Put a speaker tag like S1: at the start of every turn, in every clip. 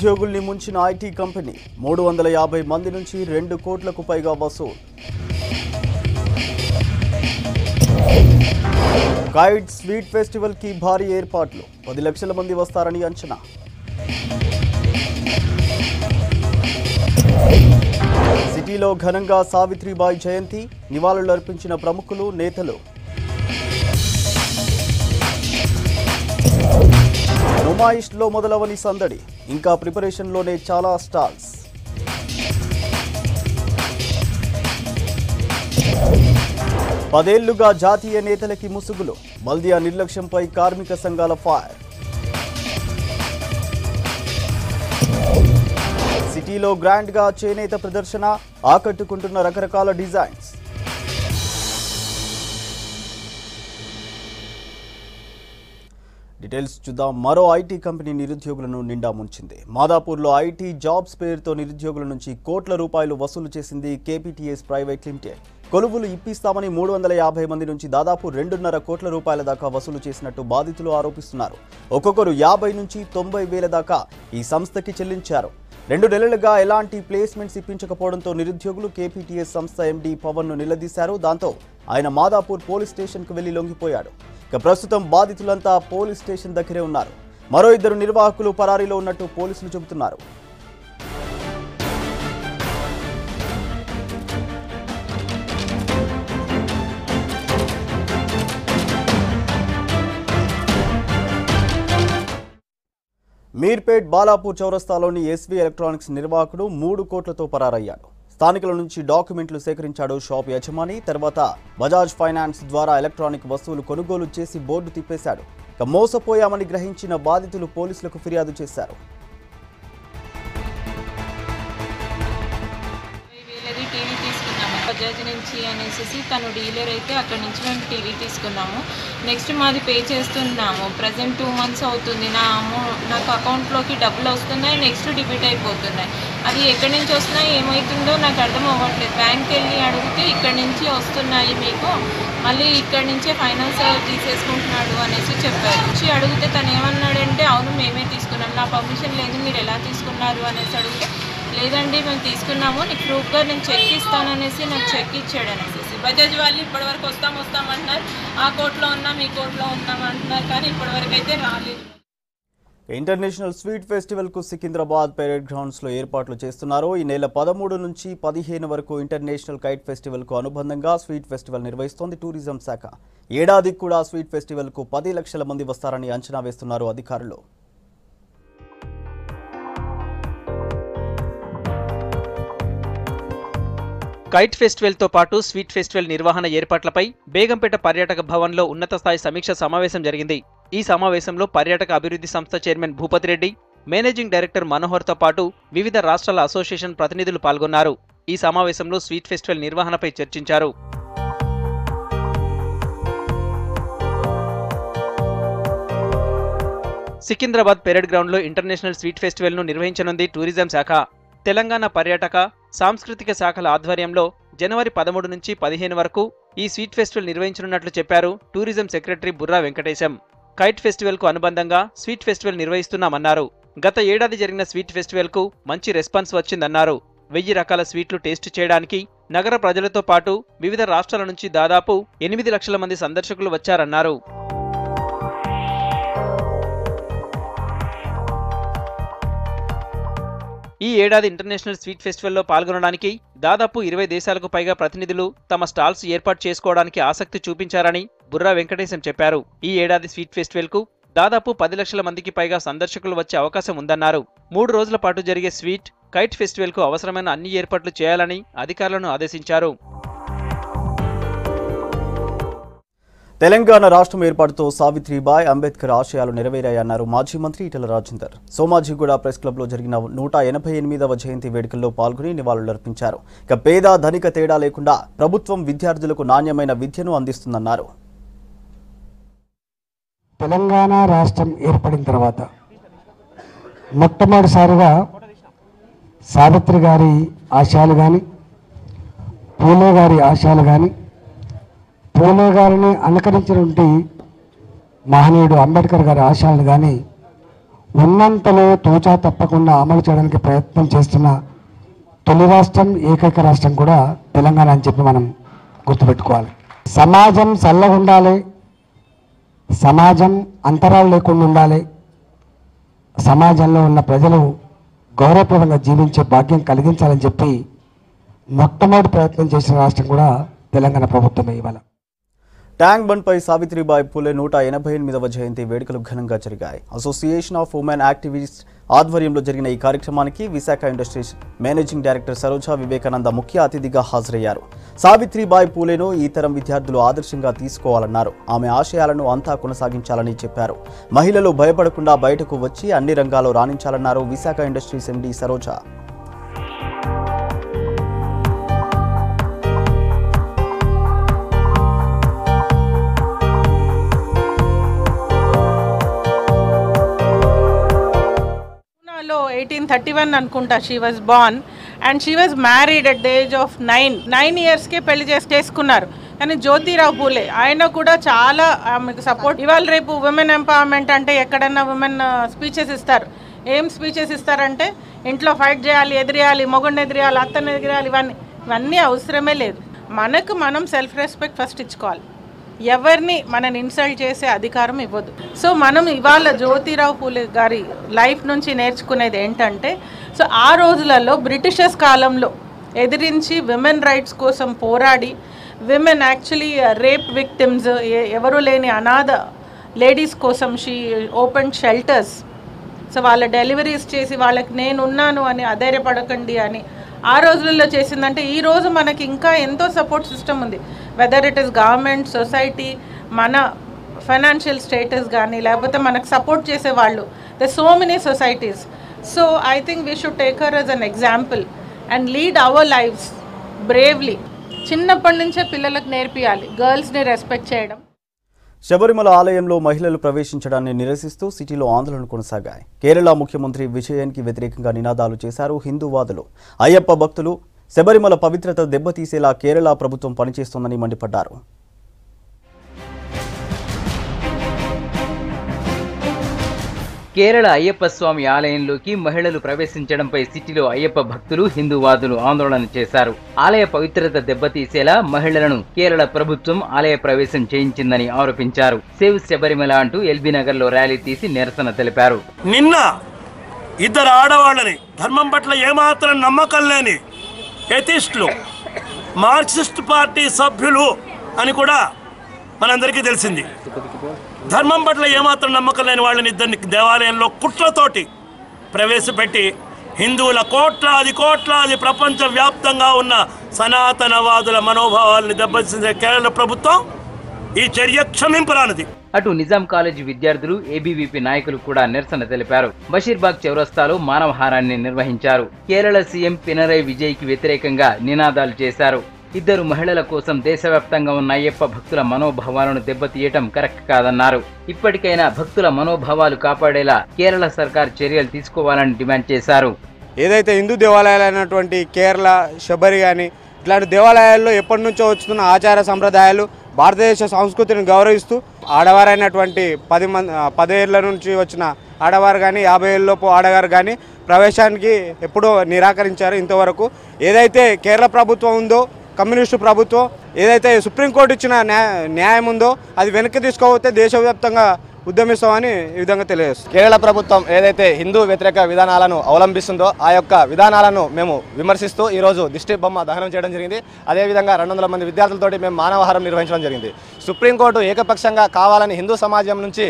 S1: నిరుద్యోగుల్ని ముంచిన IT company 350 మంది నుంచి 2 కోట్లకు పైగా వసూలు. కైట్ స్వీట్ ఫెస్టివల్ కి భారీ ఏర్పాట్లు, 10 లక్షల మంది వస్తారని అంచనా. సిటీలో ఘనంగా సావిత్రిబాయి జయంతి, నివాళులర్పించిన ప్రముఖులు, నేతలు. నుమాయిష్లో మొదలవని సందడి, ఇంకా ప్రిపరేషన్లోనే చాలా స్టాల్స్. పదేళ్లుగా జాతీయ నేతలకి ముసుగులు, బల్దియా నిర్లక్ష్యంపై కార్మిక సంఘాల ఫైర్. సిటీలో గ్రాండ్గా చేనేత ప్రదర్శన, ఆకట్టుకుంటున్న రకరకాల డిజైన్స్. డీటెయిల్స్ చూద్దాం. మరో ఐటీ కంపెనీ నిరుద్యోగులను నిండా ముంచింది. మాదాపూర్లో ఐటీ జాబ్స్ పేరుతో నిరుద్యోగుల నుంచి కోట్ల రూపాయలు వసూలు చేసింది కేపీటీఎస్ ప్రైవేట్ లిమిటెడ్. కొలువులు ఇప్పిస్తామని 350 మంది నుంచి దాదాపు 2.5 కోట్ల రూపాయల దాకా వసూలు చేసినట్టు బాధితులు ఆరోపిస్తున్నారు. ఒక్కొక్కరు 50 నుంచి 90 వేల దాకా ఈ సంస్థకి చెల్లించారు. 2 నెలలుగా ఎలాంటి ప్లేస్మెంట్స్ ఇప్పించకపోవడంతో నిరుద్యోగులు కేపీటీఎస్ సంస్థ ఎండీ పవన్ను నిలదీశారు. దాంతో ఆయన మాదాపూర్ పోలీస్ స్టేషన్కు వెళ్లి లొంగిపోయాడు. ఇక ప్రస్తుతం బాధితులంతా పోలీస్ స్టేషన్ దగ్గరే ఉన్నారు. మరో 2 నిర్వాహకులు పరారీలో ఉన్నట్టు పోలీసులు చెబుతున్నారు. మీర్పేట్ బాలాపూర్ చౌరస్తాలోని ఎస్వి ఎలక్ట్రానిక్స్ నిర్వాహకుడు 3 కోట్లతో పరారయ్యాడు. స్థానికుల నుంచి డాక్యుమెంట్లు సేకరించాడు షాప్ యజమాని. తర్వాత బజాజ్ ఫైనాన్స్ ద్వారా ఎలక్ట్రానిక్ వస్తువులు కొనుగోలు చేసి బోర్డు తిప్పేశాడు. ఇక మోసపోయామని గ్రహించిన బాధితులు పోలీసులకు ఫిర్యాదు చేశారు.
S2: బజాజ్ నుంచి అనేసి తను డీలర్ అయితే అక్కడ నుంచి మేము టీవీ తీసుకున్నాము. నెక్స్ట్ మాది పే చేస్తున్నాము. ప్రజెంట్ 2 months అవుతుంది. నాకు అకౌంట్లోకి డబ్బులు వస్తున్నాయి, నెక్స్ట్ డెబిట్ అయిపోతున్నాయి. అది ఎక్కడి నుంచి వస్తున్నాయి ఏమవుతుందో నాకు అర్థం అవ్వట్లేదు. బ్యాంక్కి వెళ్ళి అడిగితే ఇక్కడి నుంచి వస్తున్నాయి మీకు, మళ్ళీ ఇక్కడి నుంచే ఫైనాన్స్ తీసేసుకుంటున్నాడు అనేసి చెప్పారు. వచ్చి అడిగితే తను ఏమన్నాడంటే అవును మేమే తీసుకున్నాం, నా పర్మిషన్ లేదు, మీరు ఎలా తీసుకున్నారు అనేసి అడిగితే లేదండి మేము తీసుకున్నాము, నీకు ప్రూఫ్గా నేను చెక్ ఇస్తాననేసి నాకు చెక్ ఇచ్చాడు అనేసి. బజాజ్ వాళ్ళు ఇప్పటివరకు వస్తామంటున్నారు, ఆ కోర్టులో ఉన్నాం ఈ కోర్టులో ఉన్నాం అంటున్నారు, కానీ ఇప్పటివరకు అయితే రాలేదు.
S1: ఇంటర్నేషనల్ స్వీట్ ఫెస్టివల్ కు సికింద్రాబాద్ పెరేడ్ గ్రౌండ్స్ లో ఏర్పాట్లు చేస్తున్నారు. ఈ నెల 13 నుంచి 15 వరకు ఇంటర్నేషనల్ కైట్ ఫెస్టివల్ కు అనుబంధంగా స్వీట్ ఫెస్టివల్ నిర్వహిస్తోంది టూరిజం శాఖ. ఏడాదికి కూడా స్వీట్ ఫెస్టివల్ కు 10 లక్షల మంది వస్తారని అంచనా వేస్తున్నారు అధికారులు.
S3: కైట్ ఫెస్టివల్తో పాటు స్వీట్ ఫెస్టివల్ నిర్వహణ ఏర్పాట్లపై బేగంపేట పర్యాటక భవన్లో ఉన్నత స్థాయి సమీక్ష సమావేశం జరిగింది. ఈ సమావేశంలో పర్యాటక అభివృద్ధి సంస్థ chairman Bhupathi Reddy, managing director మనోహర్తో పాటు వివిధ రాష్ట్రాల అసోసియేషన్ ప్రతినిధులు పాల్గొన్నారు. ఈ సమావేశంలో స్వీట్ ఫెస్టివల్ నిర్వహణపై చర్చించారు. సికింద్రాబాద్ పెరేడ్ గ్రౌండ్లో ఇంటర్నేషనల్ స్వీట్ ఫెస్టివల్ను నిర్వహించనుంది టూరిజం శాఖ. తెలంగాణ పర్యాటక, సాంస్కృతిక శాఖల ఆధ్వర్యంలో జనవరి 13 నుంచి 15 వరకు ఈ స్వీట్ ఫెస్టివల్ నిర్వహించనున్నట్లు చెప్పారు tourism secretary Burra Venkatesham. Kite ఫెస్టివల్కు అనుబంధంగా స్వీట్ ఫెస్టివల్ నిర్వహిస్తున్నామన్నారు. గత ఏడాది జరిగిన స్వీట్ ఫెస్టివల్కు మంచి రెస్పాన్స్ వచ్చిందన్నారు. 1000 రకాల స్వీట్లు టేస్ట్ చేయడానికి నగర ప్రజలతో పాటు వివిధ రాష్ట్రాల నుంచి దాదాపు 8 లక్షల మంది సందర్శకులు వచ్చారన్నారు. ఈ ఏడాది ఇంటర్నేషనల్ స్వీట్ ఫెస్టివల్లో పాల్గొనడానికి దాదాపు 20 దేశాలకు పైగా ప్రతినిధులు తమ స్టాల్స్ ఏర్పాటు చేసుకోవడానికి ఆసక్తి చూపించారని బుర్రా వెంకటేశం చెప్పారు. ఈ ఏడాది స్వీట్ ఫెస్టివల్కు దాదాపు 10 లక్షల మందికి పైగా సందర్శకులు వచ్చే అవకాశం ఉందన్నారు. 3 రోజుల పాటు జరిగే స్వీట్ కైట్ ఫెస్టివల్కు అవసరమైన అన్ని ఏర్పాట్లు చేయాలని అధికారులను ఆదేశించారు.
S1: తెలంగాణ రాష్ట్రం ఏర్పాటుతో సావిత్రిబాయి అంబేద్కర్ ఆశయాలు నెరవేరాయన్నారు మాజీ మంత్రి ఈటెల రాజేందర్. సోమాజిగూడ ప్రెస్ క్లబ్లో జరిగిన 188వ జయంతి వేడుకల్లో పాల్గొని నివాళులర్పించారు. ఇక పేద ధనిక తేడా లేకుండా ప్రభుత్వం విద్యార్థులకు నాణ్యమైన విద్యను అందిస్తుందన్నారు.
S4: తెలంగాణ రాష్ట్రం ఏర్పడిన తర్వాత మొట్టమొదటిసారిగా సావిత్రి గారి ఆశయాలు కానీ, పూలే గారి ఆశయాలు కానీ, పూలే గారిని అనుకరించినటువంటి మహనీయుడు అంబేద్కర్ గారి ఆశయాలను కానీ ఉన్నంతలో తూచా తప్పకుండా అమలు చేయడానికి ప్రయత్నం చేస్తున్న తొలి రాష్ట్రం, ఏకైక రాష్ట్రం కూడా తెలంగాణ అని చెప్పి మనం గుర్తుపెట్టుకోవాలి. సమాజం చల్లగా ఉండాలి, సమాజం అంతరాలు లేకుండా ఉండాలి, సమాజంలో ఉన్న ప్రజలు గౌరవప్రదంగా జీవించే భాగ్యం కలిగించాలని చెప్పి మొట్టమొదటి ప్రయత్నం చేసిన రాష్ట్రం కూడా తెలంగాణ ప్రభుత్వమే. ఇవాళ
S1: ట్యాంక్ బండ్పై సావిత్రిబాయి పూలే 188వ జయంతి వేడుకలు ఘనంగా జరిగాయి. అసోసియేషన్ ఆఫ్ ఉమెన్ యాక్టివిస్ట్ ఆధ్వర్యంలో జరిగిన ఈ కార్యక్రమానికి Visakha industries managing director Saroja Vivekananda ముఖ్య అతిథిగా హాజరయ్యారు. సావిత్రిబాయి పూలేను ఈ తరం విద్యార్థులు ఆదర్శంగా తీసుకోవాలన్నారు. ఆమె ఆశయాలను అంతా కొనసాగించాలని చెప్పారు. మహిళలు భయపడకుండా బయటకు వచ్చి అన్ని రంగాల్లో రాణించాలన్నారు విశాఖ ఇండస్ట్రీస్ ఎండీ సరోజ.
S5: లో 1831 అనుకుంటా she was Born and she was married at the age of 9 ఇయర్స్కే పెళ్లి చేసుకున్నారు. కానీ జ్యోతిరావు పూలే ఆయన కూడా చాలా ఆమెకు సపోర్ట్. ఇవాళ రేపు ఉమెన్ ఎంపవర్మెంట్ అంటే ఎక్కడన్నా ఉమెన్ స్పీచెస్ ఇస్తారు. ఏం స్పీచెస్ ఇస్తారంటే ఇంట్లో ఫైట్ చేయాలి, ఎదిరేయాలి, మొగుడిని ఎదిరేయాలి, అత్తని ఎదిరేయాలి, ఇవన్నీ అవసరమే లేదు. మనకు మనం సెల్ఫ్ రెస్పెక్ట్ ఫస్ట్ ఇచ్చుకోవాలి. ఎవరిని మనని ఇన్సల్ట్ చేసే అధికారం ఇవ్వదు. సో మనం ఇవాళ జ్యోతిరావు పూలే గారి లైఫ్ నుంచి నేర్చుకునేది ఏంటంటే, సో ఆ రోజులలో బ్రిటిషర్స్ కాలంలో ఎదిరించి విమెన్ రైట్స్ కోసం పోరాడి, విమెన్ యాక్చువల్లీ రేప్ విక్టిమ్స్, ఎవరు లేని అనాథ లేడీస్ కోసం షీ ఓపెన్ షెల్టర్స్. సో వాళ్ళ డెలివరీస్ చేసి వాళ్ళకి నేనున్నాను అని అధైర్యపడకండి అని ఆ రోజులలో చేసిందంటే, ఈరోజు మనకి ఇంకా ఎంతో సపోర్ట్ సిస్టమ్ ఉంది. Whether it is government, society, మన ఫైనాన్షియల్ స్టేటస్ కానీ, లేకపోతే మనకు సపోర్ట్ చేసేవాళ్ళు, the so many societies. So I think we should take her as an example and lead our lives bravely. చిన్నప్పటి నుంచే పిల్లలకు నేర్పియాలి గర్ల్స్ని రెస్పెక్ట్ చేయడం.
S1: శబరిమల ఆలయంలో మహిళలు ప్రవేశించడాన్ని నిరసిస్తూ సిటీలో ఆందోళనలు కొనసాగాయి. కేరళ ముఖ్యమంత్రి విజయన్కి వ్యతిరేకంగా నినాదాలు చేశారు హిందూవాదులు. అయ్యప్ప భక్తులు శబరిమల పవిత్రత దెబ్బతీసేలా కేరళ ప్రభుత్వం పనిచేస్తోందని మండిపడ్డారు.
S6: కేరళ అయ్యప్ప స్వామి ఆలయంలోకి మహిళలు ప్రవేశించడంపై సిటీలో అయ్యప్ప భక్తులు, హిందూవాదులు ఆందోళన చేశారు. ఆలయ పవిత్రత దెబ్బతీసేలా మహిళలను కేరళ ప్రభుత్వం ఆలయ ప్రవేశం చేయించిందని ఆరోపించారు. సేవ్ శబరిమల అంటూ ఎల్బీ నగర్ లో ర్యాలీ తీసి నిరసన తెలిపారు.
S7: నిన్న ఇద్దరు ఆడవాళ్ళని, ధర్మం పట్ల ఏమాత్రం నమ్మకం లేని ఎథిస్టులు, మార్క్సిస్ట్ పార్టీ సభ్యులు అని కూడా మనందరికీ తెలిసింది. ధర్మం పట్ల ఏమాత్రం నమ్మకం లేని వాళ్ళని ఇద్దరిని దేవాలయంలో కుట్రతోటి ప్రవేశపెట్టి హిందువుల కోట్లాది ప్రపంచవ్యాప్తంగా ఉన్న సనాతనవాదుల మనోభావాలను దెబ్బతీసే కేరళ ప్రభుత్వం ఈ చర్య క్షమింపరానిది.
S6: అటు నిజాం కాలేజీ విద్యార్థులు, ఏబీవీపీ నాయకులు కూడా నిరసన తెలిపారు. బషీర్బాగ్ చౌరస్తాలో మానవహారాన్ని నిర్వహించారు. కేరళ సీఎం పినరై విజయ్ కి వ్యతిరేకంగా నినాదాలు చేశారు. ఇద్దరు మహిళల కోసం దేశవ్యాప్తంగా ఉన్న అయ్యప్ప భక్తుల మనోభావాలను దెబ్బతీయటం కరెక్ట్ కాదన్నారు. ఇప్పటికైనా భక్తుల మనోభావాలు కాపాడేలా కేరళ సర్కార్ చర్యలు తీసుకోవాలని డిమాండ్ చేశారు.
S8: ఏదైతే హిందూ దేవాలయాలైనటువంటి కేరళ, శబరి కానీ ఇట్లాంటి దేవాలయాల్లో ఎప్పటి నుంచో వస్తున్న ఆచార సంప్రదాయాలు, భారతదేశ సంస్కృతిని గౌరవిస్తూ ఆడవారైనటువంటి 10 ఏళ్ళ నుంచి వచ్చిన ఆడవారు కానీ 50 ఏళ్ళలోపు ఆడవారు కానీ ప్రవేశానికి ఎప్పుడూ నిరాకరించారు. ఇంతవరకు ఏదైతే కేరళ ప్రభుత్వం ఉందో, కమ్యూనిస్టు ప్రభుత్వం ఏదైతే సుప్రీంకోర్టు ఇచ్చిన న్యాయం ఉందో అది వెనక్కి తీసుకోకపోతే దేశవ్యాప్తంగా ఉద్యమిస్తామని ఈ విధంగా తెలియజేస్తుంది.
S9: కేరళ ప్రభుత్వం ఏదైతే హిందూ వ్యతిరేక విధానాలను అవలంబిస్తుందో ఆ యొక్క విధానాలను మేము విమర్శిస్తూ ఈరోజు దిష్టి బొమ్మ దహనం చేయడం జరిగింది. అదేవిధంగా 200 మంది విద్యార్థులతోటి మేము మానవహారం నిర్వహించడం జరిగింది. సుప్రీంకోర్టు ఏకపక్షంగా కావాలని హిందూ సమాజం నుంచి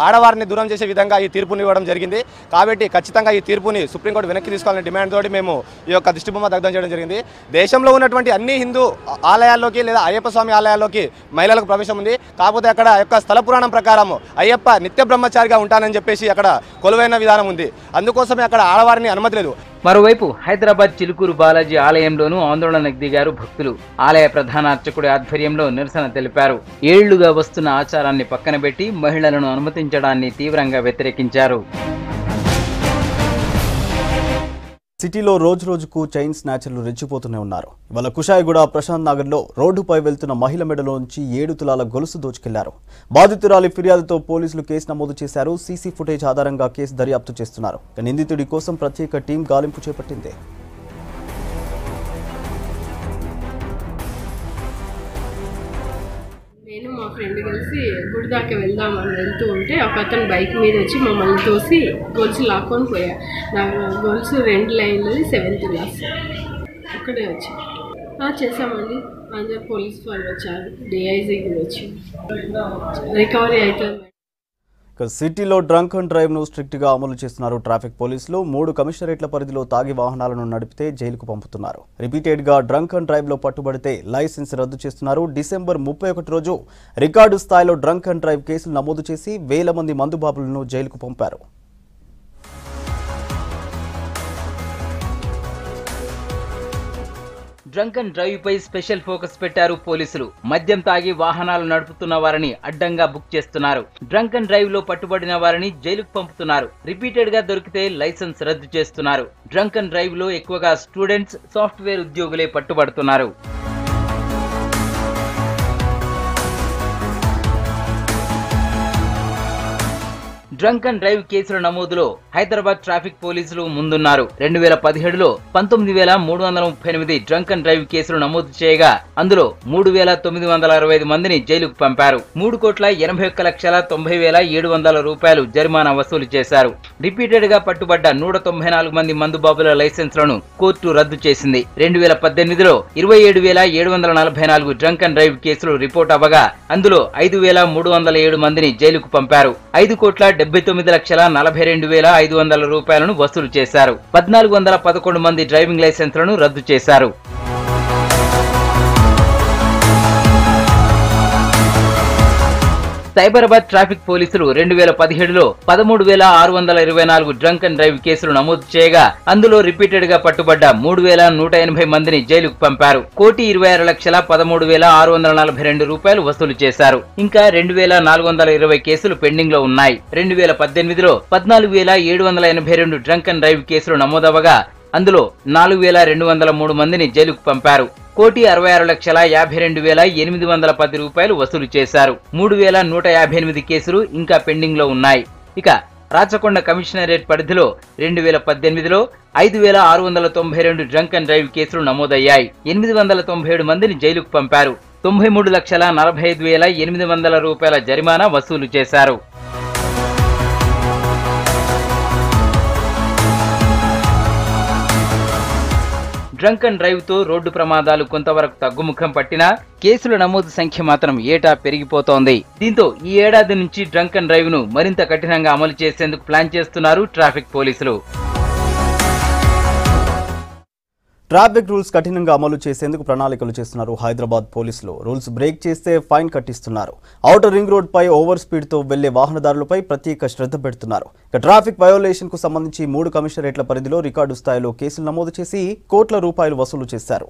S9: ఆడవారిని దూరం చేసే విధంగా ఈ తీర్పుని ఇవ్వడం జరిగింది. కాబట్టి ఖచ్చితంగా ఈ తీర్పుని సుప్రీంకోర్టు వెనక్కి తీసుకోవాలని డిమాండ్ తోటి మేము ఈ యొక్క దిష్టి బొమ్మ దగ్ధం చేయడం జరిగింది. దేశంలో ఉన్నటువంటి అన్ని హిందూ ఆలయాల్లోకి లేదా అయ్యప్ప స్వామి ఆలయాల్లోకి మహిళలకు ప్రవేశం ఉంది. కాకపోతే అక్కడ యొక్క స్థల పురాణం ప్రకారం అయ్యప్ప నిత్య బ్రహ్మచారిగా ఉంటానని చెప్పేసి అక్కడ కొలువైన విధానం ఉంది. అందుకోసమే అక్కడ ఆడవారిని అనుమతి లేదు.
S6: మరోవైపు హైదరాబాద్ చిలుకూరు బాలాజీ ఆలయంలోనూ ఆందోళనకు దిగారు భక్తులు. ఆలయ ప్రధాన అర్చకుడి ఆధ్వర్యంలో నిరసన తెలిపారు. ఏళ్లుగా వస్తున్న ఆచారాన్ని పక్కనబెట్టి మహిళలను అనుమతించడాన్ని తీవ్రంగా వ్యతిరేకించారు.
S1: సిటీలో రోజు రోజుకు చైన్ స్నాచర్లు రెచ్చిపోతూనే ఉన్నారు. ఇవాళ కుషాయిగూడ ప్రశాంత్ నగర్లో రోడ్డుపై వెళ్తున్న మహిళ మెడలోంచి 7 తులాల గొలుసు దోచుకెళ్లారు. బాధితురాలి ఫిర్యాదుతో పోలీసులు కేసు నమోదు చేశారు. సీసీ ఫుటేజ్ ఆధారంగా కేసు దర్యాప్తు చేస్తున్నారు. నిందితుడి కోసం ప్రత్యేక టీం గాలింపు చేపట్టింది.
S10: నేను మా ఫ్రెండ్ కలిసి గుడి దాకా వెళ్దామని వెళ్తూ ఉంటే ఒక అతను బైక్ మీద వచ్చి మమ్మల్ని తోసి గొలుసు లాక్కొని పోయా. నా గొలుసు 2 లైన్లు 7th క్లాస్ ఒక్కడే వచ్చి చేసామండి. అందరు పోలీస్ వాళ్ళు వచ్చారు, డిఐజీ కూడా వచ్చి రికవరీ అవుతుంది.
S1: సిటీలో డ్రంక్ అండ్ డ్రైవ్ ను స్ట్రిక్ట్ గా అమలు చేస్తున్నారు ట్రాఫిక్ పోలీసులు. 3 కమిషనరేట్ల పరిధిలో తాగి వాహనాలను నడిపితే జైలుకు పంపుతున్నారు. రిపీటెడ్ గా డ్రంక్ అండ్ డ్రైవ్ లో పట్టుబడితే లైసెన్స్ రద్దు చేస్తున్నారు. డిసెంబర్ 31 రోజు రికార్డు స్థాయిలో డ్రంక్ అండ్ డ్రైవ్ కేసులు నమోదు చేసి 1000 మంది మందుబాబులను జైలుకు పంపారు.
S6: డ్రంక్ అండ్ డ్రైవ్ పై స్పెషల్ ఫోకస్ పెట్టారు పోలీసులు. మద్యం తాగి వాహనాలు నడుపుతున్న వారిని అడ్డంగా బుక్ చేస్తున్నారు. డ్రంక్ అండ్ డ్రైవ్ లో పట్టుబడిన వారిని జైలుకు పంపుతున్నారు. రిపీటెడ్ గా దొరికితే లైసెన్స్ రద్దు చేస్తున్నారు. డ్రంక్ అండ్ డ్రైవ్ లో ఎక్కువగా స్టూడెంట్స్, సాఫ్ట్వేర్ ఉద్యోగులే పట్టుబడుతున్నారు. డ్రంక్ అండ్ డ్రైవ్ కేసుల నమోదులో హైదరాబాద్ ట్రాఫిక్ పోలీసులు ముందున్నారు. 2017లో 19,338 డ్రంక్ అండ్ డ్రైవ్ కేసులు నమోదు చేయగా అందులో 3,965 మందిని జైలుకు పంపారు. 3,81,90,700 రూపాయలు జరిమానా వసూలు చేశారు. రిపీటెడ్ గా పట్టుబడ్డ 194 మంది మందుబాబుల లైసెన్స్లను కోర్టు రద్దు చేసింది. 2018లో 27,744 డ్రంక్ అండ్ డ్రైవ్ కేసులు రిపోర్ట్ అవ్వగా అందులో 5,307 మందిని జైలుకు పంపారు. 5,79,42,500 రూపాయలను వసూలు చేశారు. 1,411 మంది డ్రైవింగ్ లైసెన్స్లను రద్దు చేశారు. సైబరాబాద్ ట్రాఫిక్ పోలీసులు 2017లో 13,624 డ్రంక్ అండ్ డ్రైవ్ కేసులు నమోదు చేయగా అందులో రిపీటెడ్ గా పట్టుబడ్డ 3,180 మందిని జైలుకు పంపారు. 1,26,13,642 రూపాయలు వసూలు చేశారు. ఇంకా 2,420 కేసులు పెండింగ్ లో ఉన్నాయి. 2018లో 14,782 డ్రంక్ అండ్ డ్రైవ్ కేసులు నమోదవగా అందులో 4,203 మందిని జైలుకు పంపారు. 1,66,52,810 రూపాయలు వసూలు చేశారు. 3,158 కేసులు ఇంకా పెండింగ్ లో ఉన్నాయి. ఇక రాచకొండ కమిషనరేట్ పరిధిలో 2018లో 5,692 డ్రంక్ అండ్ డ్రైవ్ కేసులు నమోదయ్యాయి. 897 మందిని జైలుకు పంపారు. 93,45,800 రూపాయల జరిమానా వసూలు చేశారు. డ్రంక్ అండ్ డ్రైవ్ తో రోడ్డు ప్రమాదాలు కొంతవరకు తగ్గుముఖం పట్టినా కేసుల నమోదు సంఖ్య మాత్రం ఏటా పెరిగిపోతోంది. దీంతో ఈ ఏడాది నుంచి డ్రంక్ అండ్ డ్రైవ్ ను మరింత కఠినంగా అమలు చేసేందుకు ప్లాన్ చేస్తున్నారు ట్రాఫిక్ పోలీసులు.
S1: ట్రాఫిక్ రూల్స్ కఠినంగా అమలు చేసేందుకు ప్రణాళికలు చేస్తున్నారు హైదరాబాద్ పోలీసులు. రూల్స్ బ్రేక్ చేస్తే ఫైన్ కట్టిస్తున్నారు. ఔటర్ రింగ్ రోడ్ పై ఓవర్ స్పీడ్ తో వెళ్లే వాహనదారులపై ప్రత్యేక శ్రద్ధ పెడుతున్నారు. ట్రాఫిక్ వయోలేషన్ కు సంబంధించి 3 కమిషనరేట్ల పరిధిలో రికార్డు స్థాయిలో కేసులు నమోదు చేసి కోట్ల రూపాయలు వసూలు చేశారు.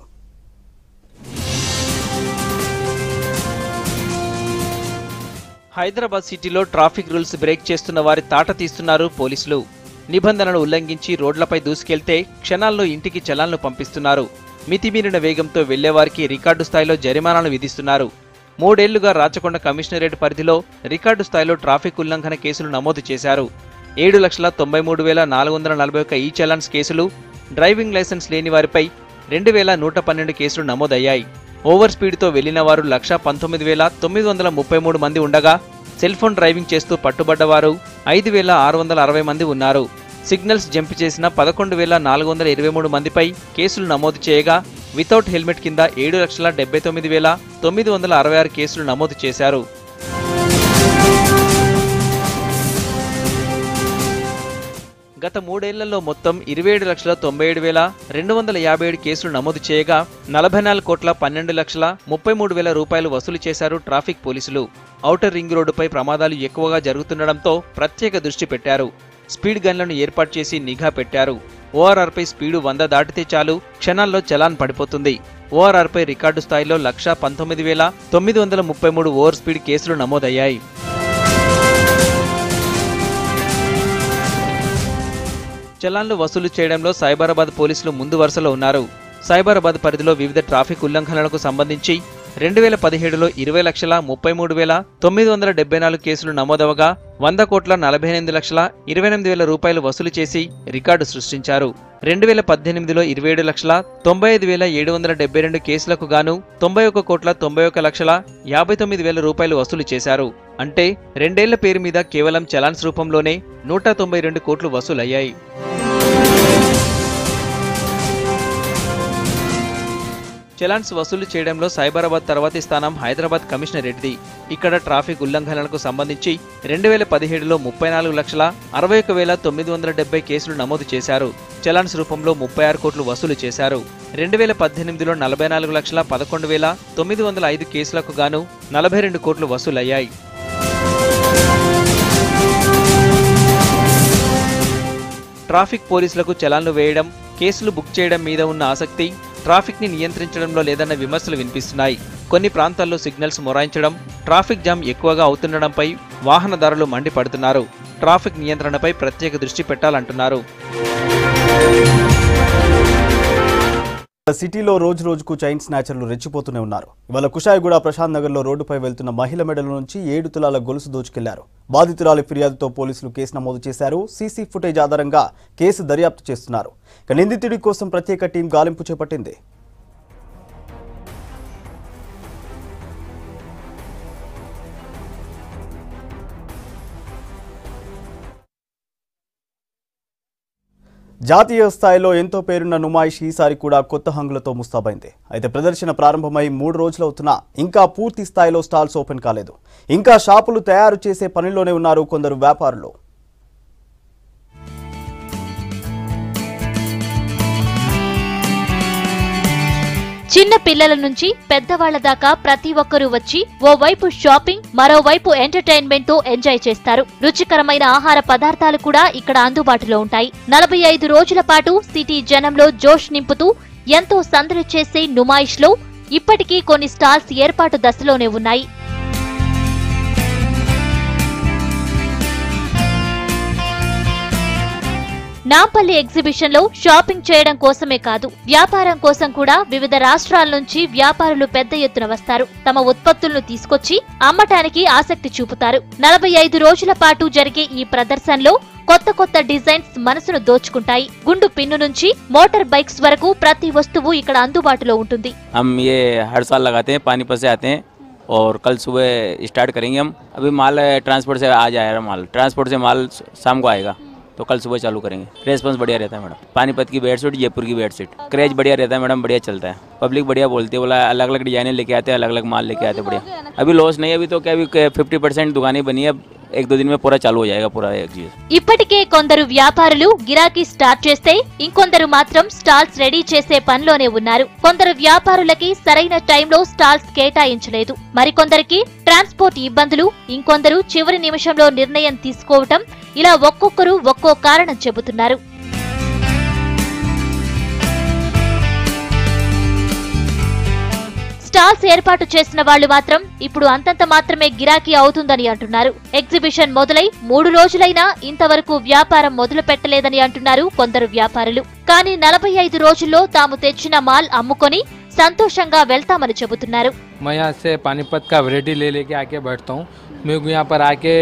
S3: హైదరాబాద్ సిటీలో ట్రాఫిక్ రూల్స్ బ్రేక్ చేస్తున్న వారి తాట తీస్తున్నారు పోలీసులు. నిబంధనలు ఉల్లంఘించి రోడ్లపై దూసుకెళ్తే క్షణాల్లో ఇంటికి చలాన్లు పంపిస్తున్నారు. మితిమీరిన వేగంతో వెళ్లేవారికి రికార్డు స్థాయిలో జరిమానాలు విధిస్తున్నారు. 3 ఏళ్లుగా రాచకొండ కమిషనరేట్ పరిధిలో రికార్డు స్థాయిలో ట్రాఫిక్ ఉల్లంఘన కేసులు నమోదు చేశారు. 7,93,441 ఈ చలాన్స్ కేసులు, డ్రైవింగ్ లైసెన్స్ లేని వారిపై 2,112 కేసులు నమోదయ్యాయి. ఓవర్ స్పీడ్తో వెళ్లిన వారు 1,19,933 మంది ఉండగా సెల్ ఫోన్ డ్రైవింగ్ చేస్తూ పట్టుబడ్డవారు 5,660 మంది ఉన్నారు. సిగ్నల్స్ జంప్ చేసిన 11,423 మందిపై కేసులు నమోదు చేయగా వితౌట్ హెల్మెట్ కింద 7,79,966 కేసులు నమోదు చేశారు. గత 3 ఏళ్లలో మొత్తం 27,97,257 కేసులు నమోదు చేయగా 44,12,33,000 రూపాయలు వసూలు చేశారు ట్రాఫిక్ పోలీసులు. ఔటర్ రింగ్ రోడ్డుపై ప్రమాదాలు ఎక్కువగా జరుగుతుండటంతో ప్రత్యేక దృష్టి పెట్టారు. స్పీడ్ గన్లను ఏర్పాటు చేసి నిఘా పెట్టారు. ఓఆర్ఆర్పై స్పీడు 100 దాటితే చాలు క్షణాల్లో చలాన్ పడిపోతుంది. ఓఆర్ఆర్పై రికార్డు స్థాయిలో 1,19,933 ఓవర్ స్పీడ్ కేసులు నమోదయ్యాయి. చలాన్లు వసూలు చేయడంలో సైబరాబాద్ పోలీసులు ముందు వరుసలో ఉన్నారు. సైబరాబాద్ పరిధిలో వివిధ ట్రాఫిక్ ఉల్లంఘనలకు సంబంధించి 2017లో 20,33,974 కేసులు నమోదవగా 100,48,28,000 రూపాయలు వసూలు చేసి రికార్డు సృష్టించారు. 2018లో 27,55,772 కేసులకు గాను 91,91,59,000 రూపాయలు వసూలు చేశారు. అంటే 2 ఏళ్ల పేరు మీద కేవలం చలాన్స్ రూపంలోనే 192 కోట్లు వసూలయ్యాయి. చలాన్స్ వసూలు చేయడంలో సైబరాబాద్ తర్వాతి స్థానం హైదరాబాద్ కమిషనరేట్ది. ఇక్కడ ట్రాఫిక్ ఉల్లంఘనలకు సంబంధించి 2017లో 34,61,970 కేసులు నమోదు చేశారు. చలాన్స్ రూపంలో 36 కోట్లు వసూలు చేశారు. 2018లో 44,11,905 కేసులకు గాను 42 కోట్లు వసూలయ్యాయి. ట్రాఫిక్ పోలీసులకు చలాన్లు వేయడం, కేసులు బుక్ చేయడం మీద ఉన్న ఆసక్తి ట్రాఫిక్ ని నియంత్రించడంలో లేదన్న విమర్శలు వినిపిస్తున్నాయి. కొన్ని ప్రాంతాల్లో సిగ్నల్స్ మొరాయించడం, ట్రాఫిక్ జామ్ ఎక్కువగా అవుతుండడంపై వాహనదారులు మండిపడుతున్నారు. ట్రాఫిక్ నియంత్రణపై ప్రత్యేక దృష్టి పెట్టాలంటున్నారు.
S1: సిటీలో రోజు రోజుకు చైన్ స్నాచర్లు రెచ్చిపోతూనే ఉన్నారు. ఇవాళ కుషాయిగూడ ప్రశాంత్ నగర్లో రోడ్డుపై వెళ్తున్న మహిళ మెడల నుంచి 7 తులాల గొలుసు దోచుకెళ్లారు. బాధితురాలి ఫిర్యాదుతో పోలీసులు కేసు నమోదు చేశారు. సీసీ ఫుటేజ్ ఆధారంగా కేసు దర్యాప్తు చేస్తున్నారు. నిందితుడి కోసం ప్రత్యేక టీం గాలింపు చేపట్టింది. జాతీయ స్థాయిలో ఎంతో పేరున్న నుమాయిష్ ఈసారి కూడా కొత్త హంగులతో ముస్తాబైంది. అయితే ప్రదర్శన ప్రారంభమై 3 రోజులవుతున్నా ఇంకా పూర్తి స్థాయిలో స్టాల్స్ ఓపెన్ కాలేదు. ఇంకా షాపులు తయారు చేసే పనిలోనే ఉన్నారు కొందరు వ్యాపారులు.
S11: చిన్న పిల్లల నుంచి పెద్దవాళ్ల దాకా ప్రతి ఒక్కరూ వచ్చి ఓవైపు షాపింగ్, మరోవైపు ఎంటర్టైన్మెంట్ తో ఎంజాయ్ చేస్తారు. రుచికరమైన ఆహార పదార్థాలు కూడా ఇక్కడ అందుబాటులో ఉంటాయి. 45 రోజుల పాటు సిటీ జనంలో జోష్ నింపుతూ ఎంతో సందడి చేసే నుమాయిష్ లో ఇప్పటికీ కొన్ని స్టాల్స్ ఏర్పాటు దశలోనే ఉన్నాయి. నాంపల్లి ఎగ్జిబిషన్ లో షాపింగ్ చేయడం కోసమే కాదు, వ్యాపారం కోసం కూడా వివిధ రాష్ట్రాల నుంచి వ్యాపారులు పెద్ద ఎత్తున వస్తారు. తమ ఉత్పత్తులను తీసుకొచ్చి అమ్మటానికి ఆసక్తి చూపుతారు. 45 రోజుల పాటు జరిగే ఈ ప్రదర్శనలో కొత్త కొత్త డిజైన్స్ మనసును దోచుకుంటాయి. గుండు పిన్ను నుంచి మోటార్ బైక్స్ వరకు ప్రతి వస్తువు ఇక్కడ అందుబాటులో ఉంటుంది.
S12: हम ये हर साल लगाते हैं, पानीपत से आते हैं और कल सुबह स्टार्ट करेंगे हम. अभी माल ट्रांसपोर्ट से आ जाएगा, माल ट्रांसपोर्ट से माल शाम को आएगा तो कल सुबह चालू करेंगे. रेस्पॉन्स बढ़िया रहता है मैडम. पानीपत की बेडशीट, जयपुर की बेडशीट, क्रेज बढ़िया रहता है मैडम, बढ़िया चलता है. पब्लिक बढ़िया बोलती है, बोला अलग अलग डिजाइने लेके आते हैं, अलग अलग माल लेके आते हैं, बढ़िया. अभी लॉस नहीं है, अभी तो क्या अभी 50% दुकानें बनी है. 1-2 दिन में पूरा चालू हो जाएगा पूरा एक चीज.
S11: ఇప్పటికే కొందరు వ్యాపారులు గిరాకీ స్టార్ట్ చేస్తే ఇంకొందరు మాత్రం స్టాల్స్ రెడీ చేసే పనిలోనే ఉన్నారు. కొందరు వ్యాపారులకి సరైన టైంలో స్టాల్స్ కేటాయించలేదు. మరికొందరికి ట్రాన్స్పోర్ట్ ఇబ్బందులు, ఇంకొందరు చివరి నిమిషంలో నిర్ణయం తీసుకోవటం, ఇలా ఒక్కొక్కరు ఒక్కో కారణం చెబుతున్నారు. స్టాల్స్ ఏర్పాటు చేసిన వాళ్లు మాత్రం ఇప్పుడు అంతంత మాత్రమే గిరాకీ అవుతుందని అంటున్నారు. ఎగ్జిబిషన్ మొదలై 3 రోజులైనా ఇంతవరకు వ్యాపారం మొదలు పెట్టలేదని అంటున్నారు కొందరు వ్యాపారులు. కానీ 45 రోజుల్లో తాము తెచ్చిన మాల్ అమ్ముకొని సంతోషంగా వెళ్తామని చెబుతున్నారు.
S13: मैं यहाँ से पानीपत का वैरायटी ले लेके आके बैठता हूँ. मेरे को यहाँ पर आके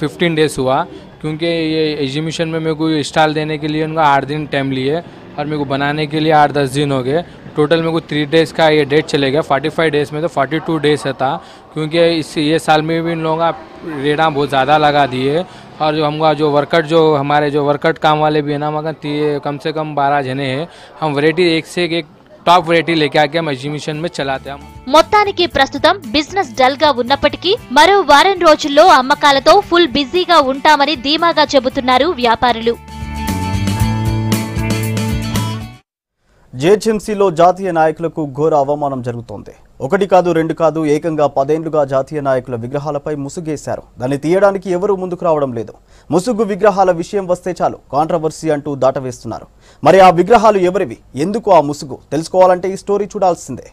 S13: 15 डेज हुआ, क्योंकि ये एग्जीबिशन में मेरे को स्टॉल देने के लिए उनका 8 दिन टाइम लिए और मेरे को बनाने के लिए 8-10 दिन हो गए. टोटल मेरे को 3 डेज़ का ये डेट चलेगा. 45 डेज़ में तो 42 डेज़ था, क्योंकि ये साल में भी इन लोगों का रेटा बहुत ज़्यादा लगा दिए. और जो हमारा जो वर्कर, जो हमारे जो वर्कर काम वाले भी है ना, मगर कम से कम 12 जने हैं. हम वैरायटी एक से एक టాప్ వెరైటీ లేక ఆకే ఎగ్జిబిషన్ మే చలాతే హం.
S11: మొత్తానికి ప్రస్తుతం బిజినెస్ డల్ గా ఉన్నప్పటికీ మరో వారం రోజుల్లో అమ్మకాలతో ఫుల్ బిజీగా ఉంటామని ధీమాగా చెబుతున్నారు వ్యాపారులు.
S1: జేహెచ్ఎంసీలో జాతీయ నాయకులకు ఘోర అవమానం జరుగుతోంది. 1 కాదు 2 కాదు, ఏకంగా 10 ఏళ్లుగా జాతీయ నాయకుల విగ్రహాలపై ముసుగేశారు. దాన్ని తీయడానికి ఎవరూ ముందుకు రావడం లేదు. ముసుగు విగ్రహాల విషయం వస్తే చాలు కాంట్రవర్సీ అంటూ దాటవేస్తున్నారు. మరి ఆ విగ్రహాలు ఎవరివి, ఎందుకు ఆ ముసుగు, తెలుసుకోవాలంటే ఈ స్టోరీ చూడాల్సిందే.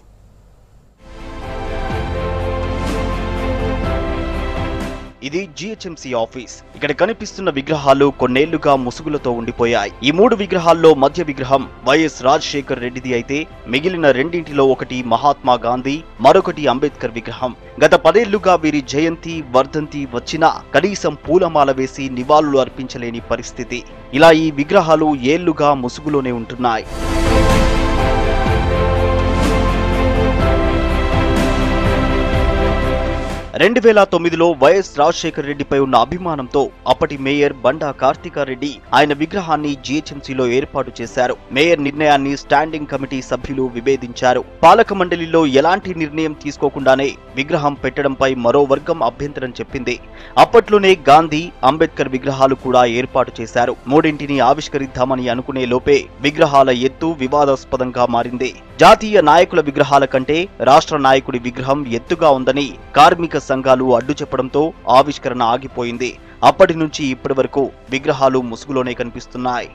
S1: ఇది జీహెచ్ఎంసీ ఆఫీస్. ఇక్కడ కనిపిస్తున్న విగ్రహాలు కొన్నేళ్లుగా ముసుగులతో ఉండిపోయాయి. ఈ 3 విగ్రహాల్లో మధ్య విగ్రహం వైఎస్ రాజశేఖర్ రెడ్డిది అయితే మిగిలిన రెండింటిలో ఒకటి మహాత్మా గాంధీ, మరొకటి అంబేద్కర్ విగ్రహం. గత 10 ఏళ్లుగా వీరి జయంతి, వర్ధంతి వచ్చినా కనీసం పూలమాల వేసి నివాళులు అర్పించలేని పరిస్థితి. ఇలా ఈ విగ్రహాలు ఏళ్లుగా ముసుగులోనే ఉంటున్నాయి. 2009లో వైఎస్ రాజశేఖర్ రెడ్డిపై ఉన్న అభిమానంతో అప్పటి మేయర్ బండా కార్తికారెడ్డి ఆయన విగ్రహాన్ని జీహెచ్ఎంసీలో ఏర్పాటు చేశారు. మేయర్ నిర్ణయాన్ని స్టాండింగ్ కమిటీ సభ్యులు విభేదించారు. పాలక మండలిలో ఎలాంటి నిర్ణయం తీసుకోకుండానే విగ్రహం పెట్టడంపై మరో వర్గం అభ్యంతరం చెప్పింది. అప్పట్లోనే గాంధీ, అంబేద్కర్ విగ్రహాలు కూడా ఏర్పాటు చేశారు. మూడింటిని ఆవిష్కరిద్దామని అనుకునే లోపే విగ్రహాల ఎత్తు వివాదాస్పదంగా మారింది. జాతీయ నాయకుల విగ్రహాల కంటే రాష్ట్ర నాయకుడి విగ్రహం ఎత్తుగా ఉందని కార్మిక సంఘాలు అడ్డు చెప్పడంతో ఆవిష్కరణ ఆగిపోయింది. అప్పటి నుంచి ఇప్పటి వరకు విగ్రహాలు ముసుగులోనే కనిపిస్తున్నాయి.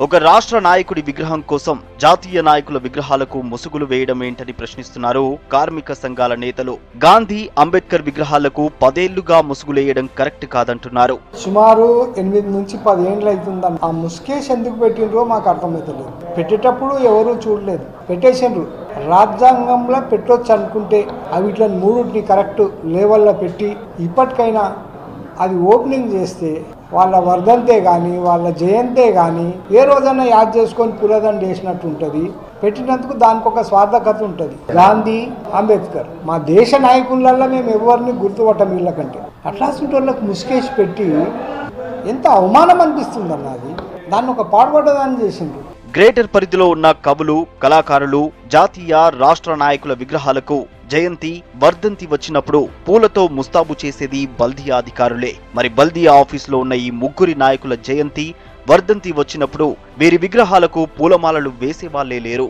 S1: ఒక రాష్ట్ర నాయకుడి విగ్రహం కోసం జాతీయ నాయకుల విగ్రహాలకు ముసుగులు వేయడం ఏంటని ప్రశ్నిస్తున్నారు కార్మిక సంఘాల నేతలు. గాంధీ, అంబేద్కర్ విగ్రహాలకు 10 ఏళ్లుగా ముసుగులేయడం కరెక్ట్ కాదంటున్నారు.
S14: సుమారు 8 నుంచి 10 ఏళ్ళు అవుతుందని ఆ ముసుకేసి ఎందుకు పెట్టినరో మాకు అర్థమవుతలేదు. పెట్టేటప్పుడు ఎవరు చూడలేదు, పెట్టేసిండ్రు. రాజ్యాంగంలో పెట్టొచ్చు అనుకుంటే అవి ఇట్లా 3ని కరెక్ట్ లెవెల్లో పెట్టి ఇప్పటికైనా అది ఓపెనింగ్ చేస్తే వాళ్ళ వర్ధంతే కానీ వాళ్ళ జయంతే కానీ ఏ రోజైనా యాద్ చేసుకొని పులదండ చేసినట్టు ఉంటుంది. పెట్టినందుకు దానికి ఒక స్వార్థకత ఉంటుంది. గాంధీ, అంబేద్కర్ మా దేశ నాయకులలో మేము ఎవరిని గుర్తుపట్టం వీళ్ళకంటే. అట్లాంటి వాళ్ళకు ముసుకేసి పెట్టి ఎంత అవమానం అనిపిస్తుంది అన్నది. దాన్ని ఒక పాడుపడ్డదాన్ని చేసిండ్రు.
S1: గ్రేటర్ పరిధిలో ఉన్న కవులు, కళాకారులు, జాతీయ, రాష్ట్ర నాయకుల విగ్రహాలకు జయంతి, వర్ధంతి వచ్చినప్పుడు పూలతో ముస్తాబు చేసేది బల్దియా అధికారులే. మరి బల్దియా ఆఫీసులో ఉన్న ఈ 3 నాయకుల జయంతి, వర్ధంతి వచ్చినప్పుడు వీరి విగ్రహాలకు పూలమాలలు వేసేవాళ్లే లేరు.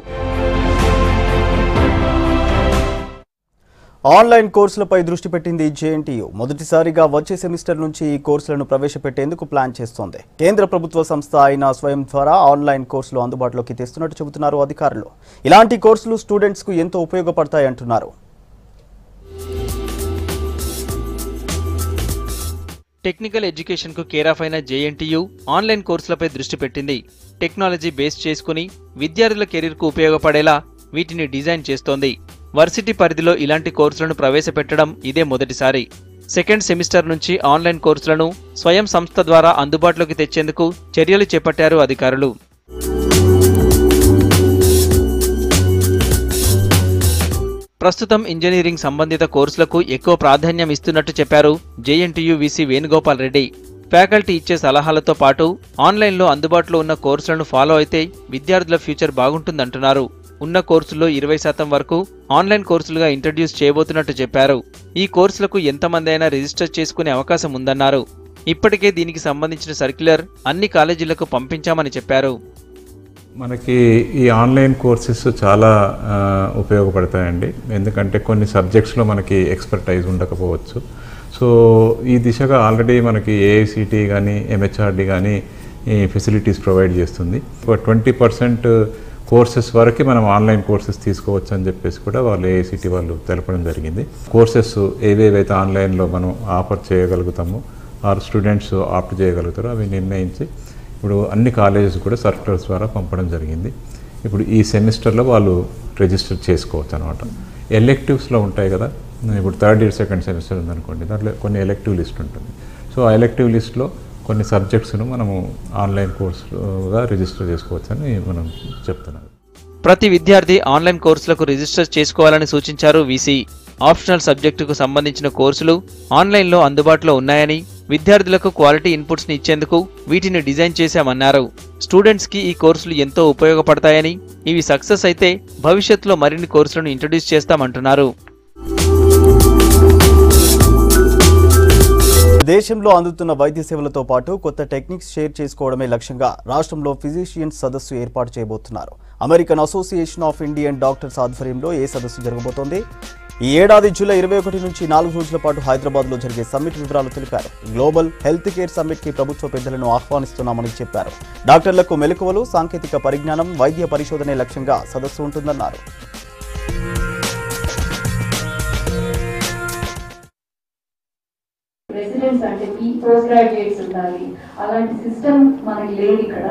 S1: ఆన్లైన్ కోర్సులపై దృష్టి పెట్టింది జేఎన్టీయూ. మొదటిసారిగా వచ్చే సెమిస్టర్ నుంచి ఈ కోర్సులను ప్రవేశపెట్టేందుకు ప్లాన్ చేస్తోంది. కేంద్ర ప్రభుత్వ సంస్థ అయిన స్వయం ద్వారా ఆన్లైన్ కోర్సులు అందుబాటులోకి తెస్తున్నట్టు చెబుతున్నారు అధికారులు. ఇలాంటి కోర్సులు స్టూడెంట్స్కు ఎంతో ఉపయోగపడతాయంటున్నారు.
S3: టెక్నికల్ ఎడ్యుకేషన్ కు కేర్ ఆఫ్ అయిన జేఎన్టీయూ ఆన్లైన్ కోర్సులపై దృష్టి పెట్టింది. టెక్నాలజీ బేస్ చేసుకుని విద్యార్థుల కెరీర్ కు ఉపయోగపడేలా వీటిని డిజైన్ చేస్తోంది. వర్సిటీ పరిధిలో ఇలాంటి కోర్సులను ప్రవేశపెట్టడం ఇదే మొదటిసారి. సెకండ్ సెమిస్టర్ నుంచి ఆన్లైన్ కోర్సులను స్వయం సంస్థ ద్వారా అందుబాటులోకి తెచ్చేందుకు చర్యలు చేపట్టారు అధికారులు. ప్రస్తుతం ఇంజనీరింగ్ సంబంధిత కోర్సులకు ఎక్కువ ప్రాధాన్యం ఇస్తున్నట్టు చెప్పారు JNTU VC Venugopal Reddy. Faculty ఇచ్చే సలహాలతో పాటు ఆన్లైన్లో అందుబాటులో ఉన్న కోర్సులను ఫాలో అయితే విద్యార్థుల ఫ్యూచర్ బాగుంటుందంటున్నారు. ఉన్న కోర్సుల్లో 20% వరకు ఆన్లైన్ కోర్సులుగా ఇంట్రడ్యూస్ చేయబోతున్నట్టు చెప్పారు. ఈ కోర్సులకు ఎంతమంది అయినా రిజిస్టర్ చేసుకునే అవకాశం ఉందన్నారు. ఇప్పటికే దీనికి సంబంధించిన సర్క్యులర్ అన్ని కాలేజీలకు పంపించామని చెప్పారు.
S15: మనకి ఈ ఆన్లైన్ కోర్సెస్ చాలా ఉపయోగపడతాయండి. ఎందుకంటే కొన్ని సబ్జెక్ట్స్లో మనకి ఎక్స్పర్టైజ్ ఉండకపోవచ్చు. సో ఈ దిశగా ఆల్రెడీ మనకి ఏఐసిటి కానీ ఎంహెచ్ఆర్డి కానీ ఈ ఫెసిలిటీస్ ప్రొవైడ్ చేస్తుంది. 20% కోర్సెస్ వరకు మనం ఆన్లైన్ కోర్సెస్ తీసుకోవచ్చు అని చెప్పేసి కూడా వాళ్ళు ఏఐసిటి వాళ్ళు తెలపడం జరిగింది. కోర్సెస్ ఏవేవైతే ఆన్లైన్లో మనం ఆఫర్ చేయగలుగుతామో ఆర్ స్టూడెంట్స్ ఆప్ట్ చేయగలుగుతారో అవి నిర్ణయించి ఇప్పుడు అన్ని కాలేజెస్ కూడా సర్క్యులర్స్ ద్వారా పంపడం జరిగింది. ఇప్పుడు ఈ సెమిస్టర్లో వాళ్ళు రిజిస్టర్ చేసుకోవచ్చు అనమాట. ఎలెక్టివ్స్లో ఉంటాయి కదా, ఇప్పుడు 3rd ఇయర్ 2nd సెమిస్టర్ ఉందనుకోండి, దాంట్లో కొన్ని ఎలెక్టివ్ లిస్ట్ ఉంటుంది. సో ఆ ఎలెక్టివ్ లిస్ట్లో కొన్ని సబ్జెక్ట్స్ను మనము ఆన్లైన్ కోర్సుగా రిజిస్టర్ చేసుకోవచ్చని మనం చెప్తున్నారు.
S3: ప్రతి విద్యార్థి ఆన్లైన్ కోర్సులకు రిజిస్టర్ చేసుకోవాలని సూచించారు వీసీ. ఆప్షనల్ సబ్జెక్టుకు సంబంధించిన కోర్సులు ఆన్లైన్లో అందుబాటులో ఉన్నాయని, విద్యార్థులకు క్వాలిటీ ఇన్పుట్స్ ని ఇచ్చేందుకు వీటిని డిజైన్ చేశామన్నారు. స్టూడెంట్స్ కి ఈ కోర్సులు ఎంతో ఉపయోగపడతాయని, ఇవి సక్సెస్ అయితే భవిష్యత్తులో మరిన్ని కోర్సులను ఇంట్రడ్యూస్ చేస్తామంటున్నారు.
S1: దేశంలో అందుతున్న వైద్య సేవలతో పాటు కొత్త టెక్నిక్స్ షేర్ చేసుకోవడమే లక్ష్యంగా రాష్ట్రంలో ఫిజిషియన్స్ సదస్సు ఏర్పాటు చేయబోతున్నారు. American association of Indian doctors ఆధ్వర్యంలో ఏ సదస్సు జరగబోతోంది? ఈ ఏడాది జూలై 21 నుంచి 4 రోజుల పాటు హైదరాబాద్లో జరిగే సమ్మిట్ వివరాలు తెలిపారు. గ్లోబల్ హెల్త్ కేర్ సమ్మిట్కి ప్రభుత్వ పెద్దలను ఆహ్వానిస్తున్నామని చెప్పారు. డాక్టర్లకు మెలకువలు, సాంకేతిక పరిజ్ఞానం, వైద్య పరిశోధనే లక్ష్యంగా సదస్సు ఉంటుందన్నారు.
S16: రెసిడెంట్స్ అంటే పోస్ట్ గ్రాడ్యుయేట్స్ ఉండాలి. అలాంటి సిస్టమ్ మనకి లేదు ఇక్కడ.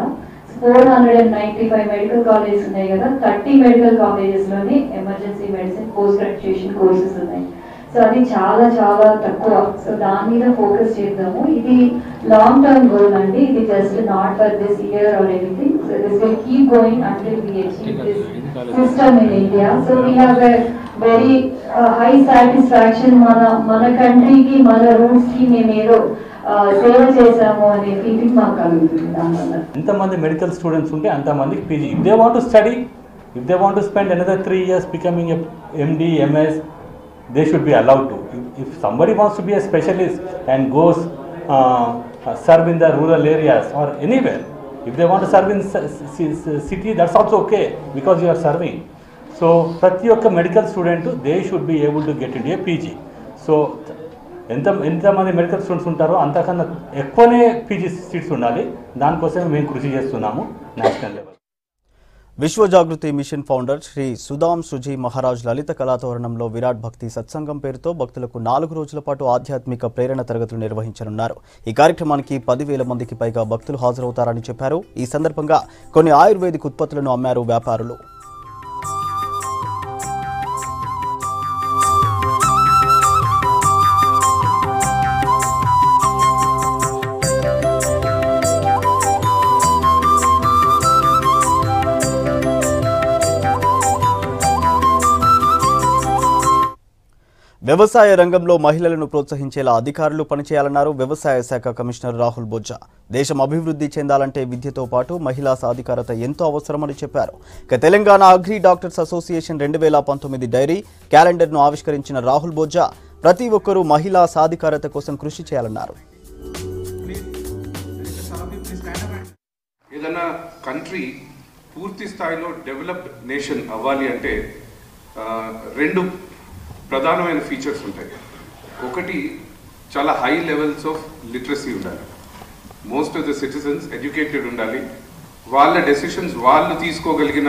S16: 495 మెడికల్ కాలేజెస్ ఉన్నాయి కదా, 30 మెడికల్ కాలేజెస్లోనే emergency medicine post graduation courses ఉన్నాయి. సో అది చాలా చాలా తక్కువ. సో దాని మీద ఫోకస్ చేద్దాము. ఇది లాంగ్ టర్మ్ గోల్ అండి. ఇది just not for this year or anything. So this will keep going until we achieve this system in India. So we have a very high satisfaction. మన కంట్రీకి, మన రూట్స్కి మేము ఏదో సేవ చేసాము అనే ఫీలింగ్ మాకు కలుగుతుంది. దానివల్ల
S17: ఎంతమంది మెడికల్ స్టూడెంట్స్ ఉంటే అంతమందికి PG. If they want to study, if they want to spend another 3 years becoming a MD, MS, they should be allowed to. If somebody wants to be a specialist and goes serve in the rural areas or anywhere, if they want to serve in city, that's also okay because you are serving. So ప్రతి ఒక్క medical student they should be able to get into A PG. So ఎంతమంది medical students ఉంటారో అంతకన్నా ఎక్కువనే PG seats ఉండాలి. దానికోసమే మేము కృషి చేస్తున్నాము నేషనల్ లెవెల్.
S1: విశ్వ జాగృతి మిషన్ ఫౌండర్ శ్రీ సుధామ్ సుజీ మహారాజ్ లలిత కళాతోరణంలో విరాట్ భక్తి సత్సంగం పేరుతో భక్తులకు 4 రోజుల పాటు ఆధ్యాత్మిక ప్రేరణ తరగతులు నిర్వహించనున్నారు. ఈ కార్యక్రమానికి 10,000 మందికి పైగా భక్తులు హాజరవుతారని చెప్పారు. ఈ సందర్భంగా కొన్ని ఆయుర్వేదిక్ ఉత్పత్తులను అమ్మారు వ్యాపారులు. వ్యవసాయ రంగంలో మహిళలను ప్రోత్సహించేలా అధికారులు పనిచేయాలన్నారు వ్యవసాయ శాఖ కమిషనర్ రాహుల్ బొజ్జా. దేశం అభివృద్ధి చెందాలంటే విద్యతో పాటు మహిళా సాధికారత ఎంతో అవసరమని చెప్పారు. ఇక Telangana agri doctors association 2019 diary క్యాలెండర్ను ఆవిష్కరించిన రాహుల్ బొజ్జా ప్రతి ఒక్కరూ మహిళా సాధికారత కోసం కృషి చేయాలన్నారు.
S18: ఏదైనా కంట్రీ పూర్తి స్థాయిలో డెవలప్డ్ నేషన్ అవ్వాలి అంటే 2 ప్రధానమైన ఫీచర్స్ ఉంటాయి. ఒకటి, చాలా హై లెవెల్స్ ఆఫ్ లిటరసీ ఉండాలి. Most of the citizens educated ఉండాలి. వాళ్ళ డెసిషన్స్ వాళ్ళు తీసుకోగలిగిన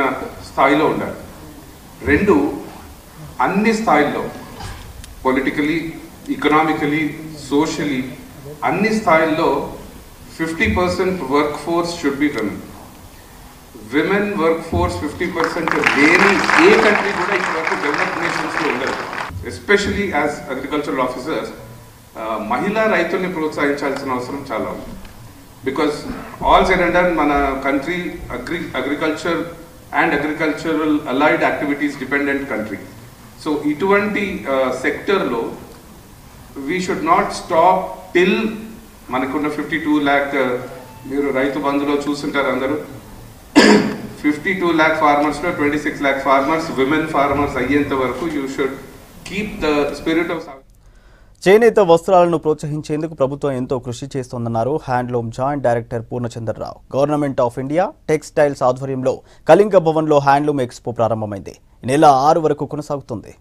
S18: స్థాయిలో ఉండాలి. 2, అన్ని స్థాయిల్లో పొలిటికలీ, ఎకనామికలీ, సోషలీ అన్ని స్థాయిల్లో 50% work force should be women work force 50% లేని ఏ కంట్రీ కూడా ఇప్పటివరకు డెవలప్డ్ నేషన్స్లో ఉండదు. ఎస్పెషలీ యాజ్ అగ్రికల్చరల్ ఆఫీసర్స్ మహిళా రైతుల్ని ప్రోత్సహించాల్సిన అవసరం చాలా ఉంది. Because all said and done మన country agriculture and agricultural allied activities dependent country. So ఇటువంటి సెక్టర్లో we should not stop till మనకున్న 52 lakh మీరు రైతు బంధులో చూస్తుంటారు అందరూ. 52 lakh ఫార్మర్స్లో 26 lakh ఫార్మర్స్ విమెన్ ఫార్మర్స్ అయ్యేంత వరకు you should keep the spirit of.
S1: చేనేత వస్త్రాలను ప్రోత్సహించేందుకు ప్రభుత్వం ఎంతో కృషి చేస్తోందన్నారు handloom joint director Purnachandrarao. Government of India textiles ఆధ్వర్యంలో కళింగ భవన్లో హ్యాండ్లూమ్ ఎక్స్పో ప్రారంభమైంది. ఈ నెల 6 వరకు కొనసాగుతుంది.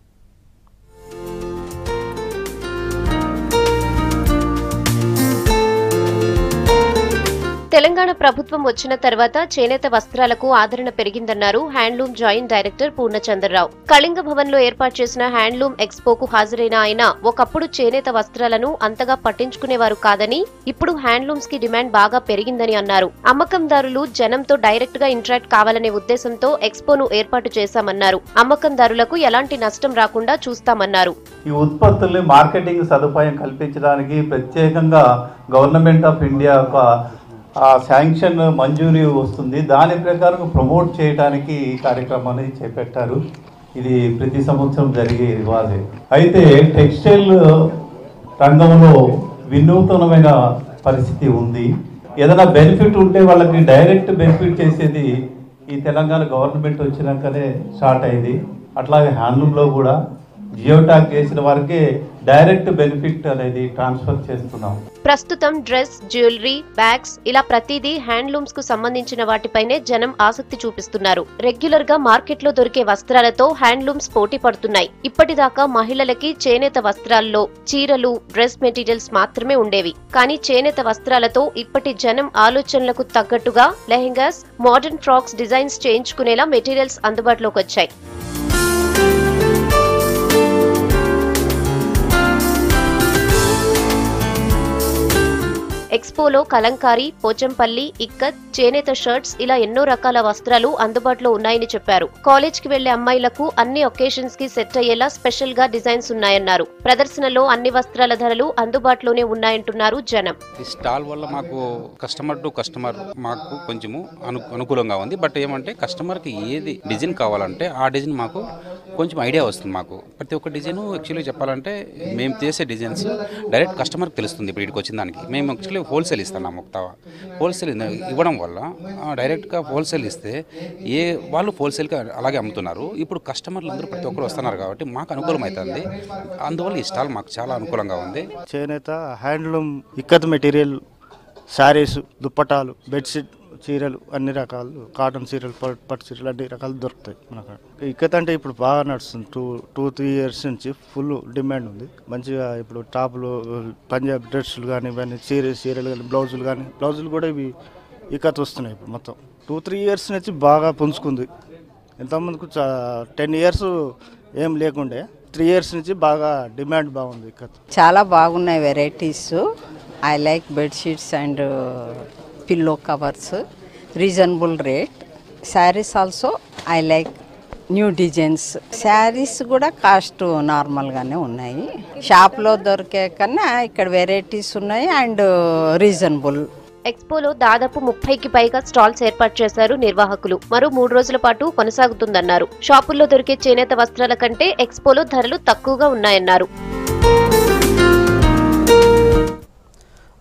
S19: తెలంగాణ ప్రభుత్వం వచ్చిన తర్వాత చేనేత వస్త్రాలకు ఆదరణ పెరిగిందన్నారు handloom joint director Purnachandrarao. Kalinga Bhavan లో ఏర్పాటు చేసిన హ్యాండ్లూమ్ ఎక్స్పోకు హాజరైన ఆయన ఒకప్పుడు చేనేత వస్త్రాలను అంతగా పట్టించుకునేవారు కాదని, ఇప్పుడు హ్యాండ్లూమ్స్ కి డిమాండ్ బాగా పెరిగిందని అన్నారు. అమ్మకందారులు జనంతో డైరెక్ట్ గా ఇంటరాక్ట్ కావాలనే ఉద్దేశంతో ఎక్స్పోను ఏర్పాటు చేశామన్నారు. అమ్మకందారులకు ఎలాంటి నష్టం రాకుండా చూస్తామన్నారు.
S20: ఈ ఉత్పత్తుల్ని మార్కెటింగ్ సదుపాయం కల్పించడానికి ప్రత్యేకంగా గవర్నమెంట్ ఆఫ్ ఇండియా శాంక్షన్ మంజూరీ వస్తుంది. దాని ప్రకారం ప్రమోట్ చేయడానికి ఈ కార్యక్రమాన్ని చేపట్టారు. ఇది ప్రతి సంవత్సరం జరిగే రివాజే. అయితే టెక్స్టైల్ రంగంలో వినూతనమైన పరిస్థితి ఉంది. ఏదైనా బెనిఫిట్ ఉంటే వాళ్ళకి డైరెక్ట్ బెనిఫిట్ చేసేది ఈ తెలంగాణ గవర్నమెంట్ వచ్చినాకనే స్టార్ట్ అయింది. అట్లాగే హ్యాండ్లూమ్లో కూడా జియో ట్యాగ్ చేసిన వారికి డైరెక్ట్ బెనిఫిట్ అనేది ట్రాన్స్ఫర్ చేస్తున్నాం.
S19: ప్రస్తుతం డ్రెస్, జ్యువెలరీ, బ్యాగ్స్ ఇలా ప్రతిదీ హ్యాండ్లూమ్స్ కు సంబంధించిన వాటిపైనే జనం ఆసక్తి చూపిస్తున్నారు. రెగ్యులర్ గా మార్కెట్ లో దొరికే వస్త్రాలతో హ్యాండ్లూమ్స్ పోటీ పడుతున్నాయి. ఇప్పటిదాకా మహిళలకి చేనేత వస్త్రాల్లో చీరలు, డ్రెస్ మెటీరియల్స్ మాత్రమే ఉండేవి. కానీ చేనేత వస్త్రాలతో ఇప్పటి జనం ఆలోచనలకు తగ్గట్టుగా లెహెంగాస్, మోడర్న్ ఫ్రాక్స్ డిజైన్స్ చేయించుకునేలా మెటీరియల్స్ అందుబాటులోకి వచ్చాయి. ఎక్స్పోలో కలంకారీ, పోచంపల్లి, ఇక్కత్, చేనేత షర్ట్స్ ఇలా ఎన్నో రకాల వస్త్రాలు అందుబాటులో ఉన్నాయని చెప్పారు. కాలేజ్ కి వెళ్లే అమ్మాయిలకు అన్ని ఒకేషన్స్ కి సెట్ అయ్యేలా స్పెషల్ గా డిజైన్స్ ఉన్నాయన్నారు. ప్రదర్శనలో అన్ని వస్త్రాల ధరలు అందుబాటులోనే ఉన్నాయంటున్నారు జనం.
S21: ఈ స్టాల్ వల్ల మాకు కస్టమర్ టు కస్టమర్ మాకు కొంచెము అనుకూలంగా ఉంది. బట్ ఏమంటే కస్టమర్ కి ఏది డిజైన్ కావాలంటే ఆ డిజైన్ మాకు కొంచెం ఐడియా వస్తుంది. మాకు ప్రతి ఒక్క డిజైన్ యాక్చువల్లీ చెప్పాలంటే మేము చేసే డిజైన్స్ డైరెక్ట్ కస్టమర్కి తెలుస్తుంది. ఇప్పుడు ఇక్కడికి వచ్చిన దానికి మేము యాక్చువల్లీ హోల్సేల్ ఇస్తున్నాము. హోల్సేల్ ఇవ్వడం వల్ల డైరెక్ట్గా హోల్సేల్ ఇస్తే వాళ్ళు హోల్సేల్గా అలాగే అమ్ముతున్నారు. ఇప్పుడు కస్టమర్లు అందరూ ప్రతి ఒక్కరు వస్తున్నారు కాబట్టి మాకు అనుకూలం అవుతుంది. అందువల్ల ఈ స్టాల్ మాకు చాలా అనుకూలంగా ఉంది.
S22: చేనేత, హ్యాండ్లూమ్, ఇక్కత్ మెటీరియల్, శారీస్, దుప్పటాలు, బెడ్షీట్, చీరలు, అన్ని రకాలు, కాటన్ చీరలు, పట్టు చీరలు అన్ని రకాలు దొరుకుతాయి మనకు. ఇక్కత్ అంటే ఇప్పుడు బాగా నడుస్తుంది. 2-3 ఇయర్స్ నుంచి ఫుల్ డిమాండ్ ఉంది. మంచిగా ఇప్పుడు టాపులు, పంజాబ్ డ్రెస్సులు కానీ, ఇవన్నీ చీరలు కానీ, బ్లౌజులు కూడా ఇవి ఇక్కత్ వస్తున్నాయి. ఇప్పుడు మొత్తం 2-3 ఇయర్స్ నుంచి బాగా పుంజుకుంది. ఎంతమందికి 10 ఇయర్స్ ఏం లేకుండే 3 ఇయర్స్ నుంచి బాగా డిమాండ్ బాగుంది ఇక్కత్.
S23: చాలా బాగున్నాయి varieties. I like bedsheets and pillow covers, reasonable rate. Saris also I like new designs. Saris కూడా కాస్ట్ నార్మల్గానే ఉన్నాయి. షాప్లో దొరికే కన్నా ఇక్కడ వెరైటీస్ ఉన్నాయి అండ్ రీజనబుల్.
S19: ఎక్స్పోలో దాదాపు 30కి పైగా స్టాల్స్ ఏర్పాటు చేశారు నిర్వాహకులు. మరో 3 రోజుల పాటు కొనసాగుతుందన్నారు. షాపుల్లో దొరికే చేనేత వస్త్రాల కంటే ఎక్స్పోలో ధరలు తక్కువగా ఉన్నాయన్నారు.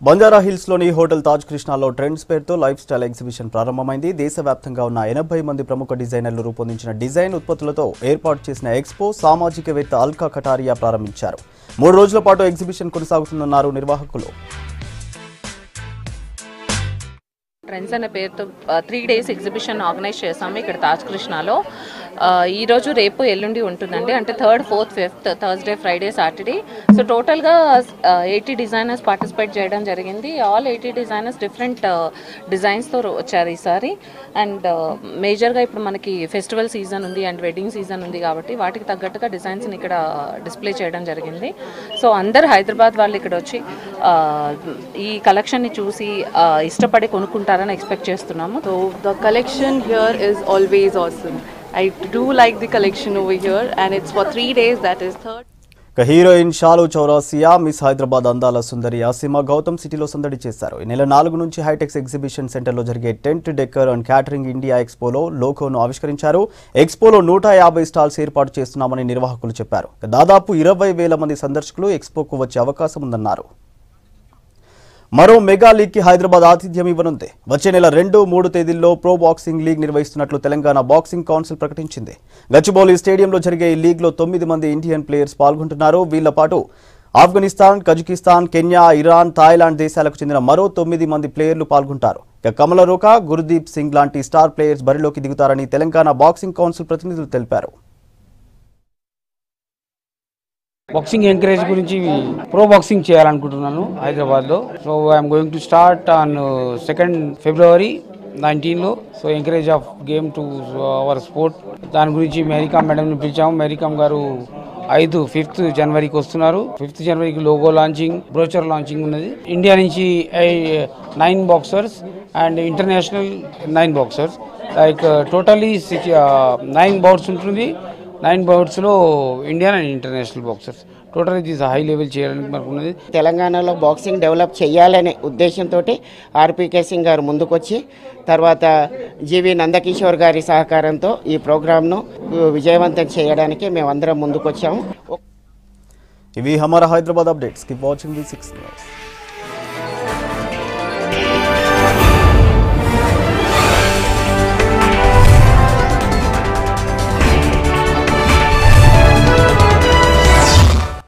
S1: బంజారా హిల్స్లోని హోటల్ తాజ్ కృష్ణాలో ట్రెండ్స్ పేరుతో లైఫ్ స్టైల్ ఎగ్జిబిషన్ ప్రారంభమైంది. దేశవ్యాప్తంగా ఉన్న 80 మంది ప్రముఖ డిజైనర్లు రూపొందించిన డిజైన్ ఉత్పత్తులతో ఏర్పాటు చేసిన ఎక్స్పో సామాజికవేత్త అల్కా కటారియా ప్రారంభించారు. 3 రోజుల పాటు ఎగ్జిబిషన్ కొనసాగుతుందన్నారు నిర్వాహకులు.
S24: ట్రెండ్స్ అనే పేరుతో 3 days ఎగ్జిబిషన్ ఆర్గనైజ్ చేసాము ఇక్కడ తాజ్ కృష్ణాలో. ఈరోజు, రేపు, ఎల్లుండి ఉంటుందండి. అంటే 3rd, 4th, 5th, Thursday, Friday, Saturday. So టోటల్గా 80 డిజైనర్స్ పార్టిసిపేట్ చేయడం జరిగింది. ఆల్ 80 డిజైనర్స్ డిఫరెంట్ డిజైన్స్తో వచ్చారు ఈసారి. అండ్ మేజర్గా ఇప్పుడు మనకి ఫెస్టివల్ సీజన్ ఉంది అండ్ వెడ్డింగ్ సీజన్ ఉంది కాబట్టి వాటికి తగ్గట్టుగా డిజైన్స్ని ఇక్కడ డిస్ప్లే చేయడం జరిగింది. సో అందరు హైదరాబాద్ వాళ్ళు ఇక్కడ వచ్చి ఈ కలెక్షన్ని చూసి ఇష్టపడి కొనుక్కుంటారని ఎక్స్పెక్ట్ చేస్తున్నాము.
S25: So the collection here is always awesome. I do like the collection over here and it's for 3 days, that is 3rd.
S1: Heroine Shalu Chaurasia, miss Hyderabad అందాల సుందరి ఆసిమా గౌతమ్ సిటీలో సందడి చేశారు. ఈ నెల 4 నుంచి హైటెక్స్ ఎగ్జిబిషన్ సెంటర్లో జరిగే tent, decor and catering India ఎక్స్పోలో లోగోను ఆవిష్కరించారు. ఎక్స్పోలో 150 స్టాల్స్ ఏర్పాటు చేస్తున్నామని నిర్వాహకులు చెప్పారు. దాదాపు 20,000 మంది సందర్శకులు ఎక్స్పోకు వచ్చే అవకాశం ఉందన్నారు. మరో మెగా లీగ్ కి హైదరాబాద్ ఆతిథ్యం ఇవ్వనుంది. వచ్చే నెల 2-3 తేదీల్లో ప్రో బాక్సింగ్ లీగ్ నిర్వహిస్తున్నట్లు తెలంగాణ బాక్సింగ్ కౌన్సిల్ ప్రకటించింది. గచ్చిబౌలి స్టేడియంలో జరిగే ఈ లీగ్లో 9 మంది ఇండియన్ ప్లేయర్స్ పాల్గొంటున్నారు. వీళ్ల పాటు Afghanistan, Kazakhstan, Kenya, Iran, Thailand దేశాలకు చెందిన మరో 9 మంది ప్లేయర్లు పాల్గొంటారు. ఇక కమల రోకా, గుర్దీప్ సింగ్ లాంటి స్టార్ ప్లేయర్స్ బరిలోకి దిగుతారని తెలంగాణ బాక్సింగ్ కౌన్సిల్ ప్రతినిధులు తెలిపారు.
S26: బాక్సింగ్ ఎంకరేజ్ గురించి ప్రో బాక్సింగ్ చేయాలనుకుంటున్నాను హైదరాబాద్లో. So I'm going to start on 2nd February 19లో. So encourage of game to our sport. దాని గురించి మేరీకామ్ మేడంని పిలిచాము. మేరీకామ్ గారు 5th Januaryకి వస్తున్నారు. 5th Januaryకి లోగో లాంచింగ్, బ్రోచర్ లాంచింగ్ ఉన్నది. ఇండియా నుంచి 9 boxers and international 9 boxers. Like totally 9 bouts ఉంటుంది. 9 బౌట్స్లో Indian and international boxers. Total ఇది హై లెవెల్ చేయడానికి మనకు ఉన్నది.
S27: తెలంగాణలో బాక్సింగ్ డెవలప్ చేయాలనే ఉద్దేశంతో ఆర్పీకే సింగ్ గారు ముందుకొచ్చి తర్వాత జీవి నందకిషోర్ గారి సహకారంతో ఈ ప్రోగ్రామ్ను విజయవంతం చేయడానికి మేమందరం ముందుకొచ్చాము.
S1: ఇవి హమారా Hyderabad updates. Keep watching V6 news.